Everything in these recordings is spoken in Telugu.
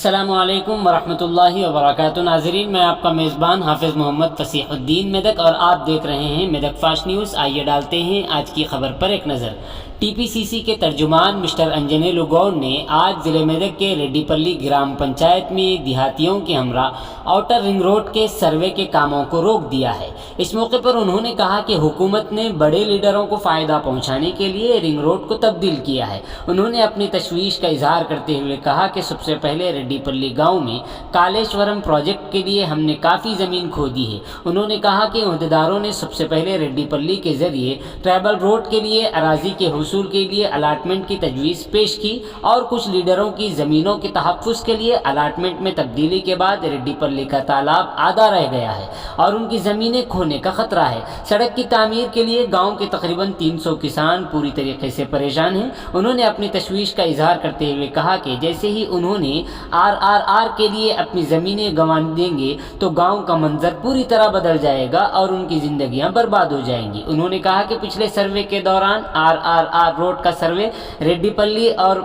अस्सलामुअलैकुम वरहमतुल्लाहि वबरकातुहू। नाज़रीन, मैं आपका मेज़बान हाफिज़ मोहम्मद फ़सीहुद्दीन मेदक और आप देख रहे हैं मेदक फास्ट न्यूज़। आइए डालते हैं आज की खबर पर एक नज़र। टीपीसीसी के तर्जुमान मिस्टर अंजने लुगौर ने आज ज़िले मेदक के रेड्डीपल्ली ग्राम पंचायत में देहातियों के हमरा आउटर रिंग रोड के सर्वे के कामों को रोक दिया है। इस मौके पर उन्होंने कहा कि हुकूमत ने बड़े लीडरों को फ़ायदा पहुंचाने के लिए रिंग रोड को तब्दील किया है। उन्होंने अपनी तशवीश का इजहार करते हुए कहा कि सबसे पहले रेड्डीपल्ली गांव में कालेश्वरम प्रोजेक्ट के लिए हमने काफ़ी ज़मीन खो दी है। उन्होंने कहा कि अहदेदारों ने सबसे पहले रेड्डीपल्ली के ज़रिए ट्राइबल रोड के लिए अराजी के हुसूल के लिए अलाटमेंट की तजवीज़ पेश की और कुछ लीडरों की ज़मीनों के तहफ़्फ़ुज़ के लिए अलाटमेंट में तब्दीली के बाद रेड्डीपल्ली का तालाब आधा रह गया है और उनकी ज़मीनें खोने का ख़तरा है। सड़क की तामीर के लिए गाँव के तकरीबन 300 किसान पूरी तरीके से परेशान हैं। उन्होंने अपनी तशवीश का इजहार करते हुए कहा कि जैसे ही उन्होंने आरआरआर के लिए अपनी ज़मीनें गंवा देंगे तो गांव का मंजर पूरी तरह बदल जाएगा और उनकी ज़िंदगियां बर्बाद हो जाएंगी। उन्होंने कहा कि पिछले सर्वे के दौरान आरआरआर रोड का सर्वे रेड्डीपल्ली और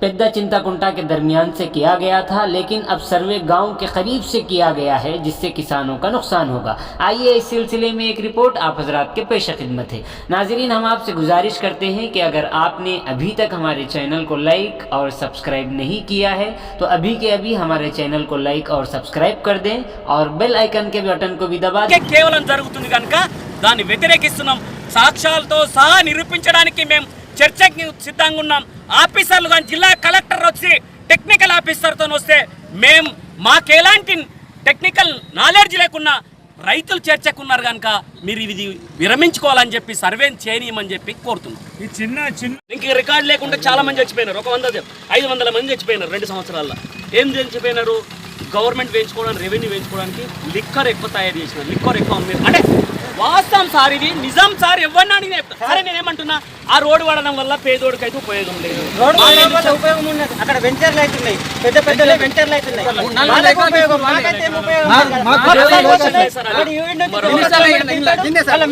पेद्दा चिंताकुंटा के दरमियान से किया गया था, लेकिन अब सर्वे गांव के करीब से किया गया है जिससे किसानों का नुकसान होगा। आइए इस सिलसिले में एक रिपोर्ट आप हजरात के पेश खिदमत है। नाजरीन, हम आपसे गुजारिश करते हैं कि अगर आपने अभी तक हमारे चैनल को लाइक और सब्सक्राइब नहीं किया है तो अभी के अभी हमारे चैनल को लाइक और सब्सक्राइब कर दें और बेल आइकन के बटन को भी दबा दें। కేవలం జరుగుతుంది కనుక దాన్ని వ్యతిరేకిస్తున్నాం। సాక్ష్యాలతో సహా నిరూపించడానికి మేము చర్చకి సిద్ధంగా ఉన్నాం। ఆఫీసర్లు కానీ జిల్లా కలెక్టర్ వచ్చి టెక్నికల్ ఆఫీసర్తో వస్తే మేము మాకెలాంటి టెక్నికల్ నాలెడ్జ్ లేకున్నా రైతులు చర్చకున్నారు కనుక మీరు ఇది విరమించుకోవాలని చెప్పి సర్వేని చేయనీయమని చెప్పి కోరుతున్నాం। ఈ చిన్న ఇంక రికార్డు లేకుండా చాలా మంది చచ్చిపోయినారు। 500 మంది చచ్చిపోయినారు 2 సంవత్సరాల్లో। ఏం చచ్చిపోయినారు? గవర్నమెంట్ వేయించుకోవడానికి, రెవెన్యూ వేయించుకోవడానికి లిక్కర్ ఎక్కువ తయారు చేసినారు, లిక్కర్ ఎక్కువ అమ్మారు। అంటే వాస్తవం సార్, ఇది నిజం సార్। ఎవరిని అడిగినా సరే నేనేమంటున్నా, ఆ రోడ్డు వాడడం వల్ల పేదోడికి అయితే ఉపయోగం లేదు। ఉపయోగం ఉన్నది, అక్కడ వెంచర్లు అవుతున్నాయి, పెద్ద పెద్ద వెంచర్లు అవుతున్నాయి।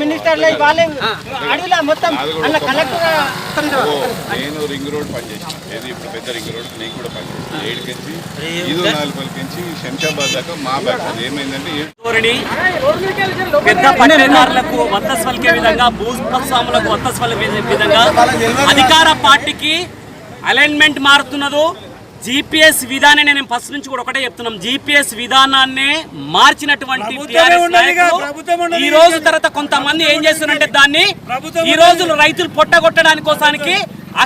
మినిస్టర్లు వాళ్ళే అడిగిలా మొత్తం అలా కలెక్టర్ నేను రింగ్ రోడ్ పనిచేసాను, ఏది ఇప్పుడు పెద్ద రింగ్ రోడ్ నేను కూడా పనిచేసాను। 7 నుంచి 4 శంషాబాద్ దాకా మా బ్యాక్ ఏమైందంటే పెద్ద పట్టణాలకు వత్తస్ పలికే విధంగా, భూస్వాములకు వత్తస్ పలికే విధంగా అధికార పార్టీకి అలైన్మెంట్ మారుతున్నదో జీపీఎస్ విధానాన్ని నేను ఫస్ట్ నుంచి కూడా ఒకటే చెప్తున్నాం। జీపీఎస్ విధానాన్ని మార్చినటువంటి ఈ రోజు తర్వాత కొంతమంది ఏం చేస్తున్నారంటే దాన్ని ఈ రోజు రైతులు పొట్టగొట్టడానికి కోసానికి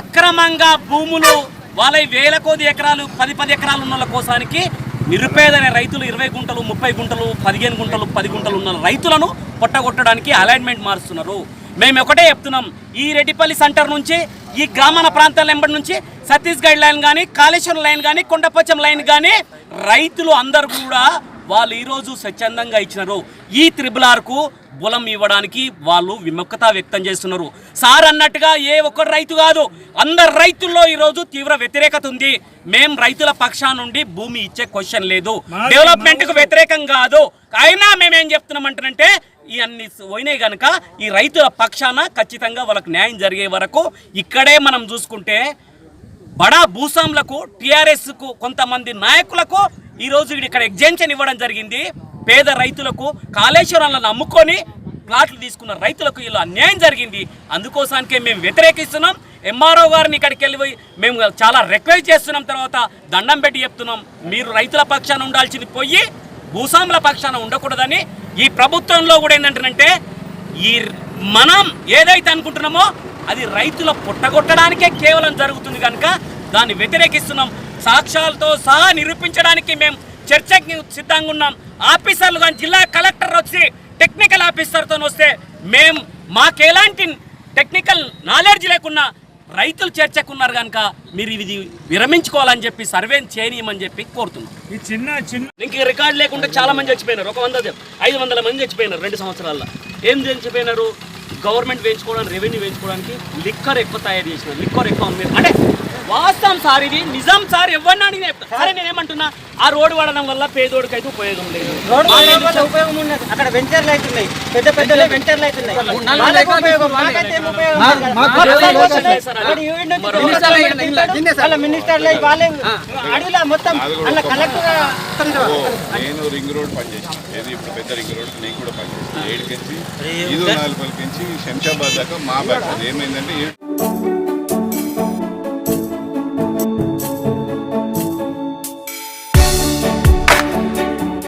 అక్రమంగా భూములు వాళ్ళ 1000 కోటి ఎకరాలు 10 ఎకరాలు ఉన్న వాళ్ళ కోసానికి నిరుపేదైన రైతులు 20 గుంటలు 30 గుంటలు 15 గుంటలు 10 గుంటలు ఉన్న రైతులను పొట్టగొట్టడానికి అలైన్మెంట్ మారుస్తున్నారు। మేము ఒకటే చెప్తున్నాం, ఈ రెడ్డిపల్లి సెంటర్ నుంచి ఈ గ్రామీణ ప్రాంతాల వెంబడి నుంచి ఛత్తీస్గఢ్ లైన్ కానీ, కాళేశ్వరం లైన్ కానీ, కొండపచ్చం లైన్ కానీ రైతులు అందరూ కూడా వాళ్ళు ఈరోజు స్వచ్ఛందంగా ఇచ్చినారు। ఈ త్రిబులార్కు బలం ఇవ్వడానికి వాళ్ళు విముఖత వ్యక్తం చేస్తున్నారు। సార్ అన్నట్టుగా ఏ ఒక్క రైతు కాదు, అందరు రైతుల్లో ఈరోజు తీవ్ర వ్యతిరేకత ఉంది। మేం రైతుల పక్షా నుండి భూమి ఇచ్చే క్వశ్చన్ లేదు, డెవలప్మెంట్కు వ్యతిరేకం కాదు। అయినా మేమేం చెప్తున్నామంటే ఇవన్నీ పోయినాయి కనుక ఈ రైతుల పక్షాన ఖచ్చితంగా వాళ్ళకు న్యాయం జరిగే వరకు ఇక్కడే మనం చూసుకుంటే బడా భూస్వాములకు, టీఆర్ఎస్కు కొంతమంది నాయకులకు ఈరోజు ఇక్కడ ఎగ్జెంప్షన్ ఇవ్వడం జరిగింది। పేద రైతులకు, కాళేశ్వరాలను అమ్ముకొని ప్లాట్లు తీసుకున్న రైతులకు ఇలా అన్యాయం జరిగింది। అందుకోసానికే మేము వ్యతిరేకిస్తున్నాం। ఎంఆర్ఓ గారిని ఇక్కడికి వెళ్ళి మేము చాలా రిక్వెస్ట్ చేస్తున్నాం, తర్వాత దండం పెట్టి చెప్తున్నాం, మీరు రైతుల పక్షాన ఉండాల్సింది పోయి భూస్వాముల పక్షాన ఉండకూడదని। ఈ ప్రభుత్వంలో కూడా ఏంటంటే ఈ మనం ఏదైతే అనుకుంటున్నామో అది రైతుల పుట్టగొట్టడానికే కేవలం జరుగుతుంది కనుక దాన్ని వ్యతిరేకిస్తున్నాం। సాక్ష్యాలతో సహా నిరూపించడానికి మేము చర్చకి సిద్ధంగా ఉన్నాం। ఆఫీసర్లు కానీ జిల్లా కలెక్టర్ వచ్చి టెక్నికల్ ఆఫీసర్తో వస్తే మేము మాకెలాంటి టెక్నికల్ నాలెడ్జ్ లేకున్నా రైతులు చర్చకున్నారు కనుక మీరు ఇది విరమించుకోవాలని చెప్పి సర్వేని చేయనీయమని చెప్పి కోరుతున్నాం। ఈ చిన్న ఇంక రికార్డు లేకుండా చాలా మంది చచ్చిపోయినారు। 500 మంది చచ్చిపోయినారు 2 సంవత్సరాల్లో। ఏం చచ్చిపోయినారు? గవర్నమెంట్ వేయించుకోవడానికి, రెవెన్యూ వేయించుకోవడానికి లిక్కర్ ఎక్కువ తయారు చేసినారు, లిక్కర్ ఎక్కువ అమ్మారు। అంటే వాస్తవం సార్, ఇది నిజం సార్। ఎవరిని అడిగినా సరే నేనేమంటున్నా, ఆ రోడ్డు వాడడం వల్ల పేదోడికి అయితే ఉపయోగం లేదు। ఉపయోగం ఉన్నది, అక్కడ వెంచర్లు అవుతున్నాయి, పెద్ద పెద్ద వెంచర్లు అవుతున్నాయి. వాళ్ళకు ఉపయోగం, మాకైతే ఏం ఉపయోగం లేదు కదా. మరి యూనిట్ నుంచి వాళ్ళ మినిస్టర్లు వాళ్ళే అడవిలా మొత్తం అలా కలెక్టర్. నేను రింగ్ రోడ్ పనిచేసాను, ఏది ఇప్పుడు పెద్ద రింగ్ రోడ్ నేను కూడా పనిచేసాను. 7 నుంచి 5 శంషాబాద్ దాకా మా బ్యాక్. అది ఏమైందంటే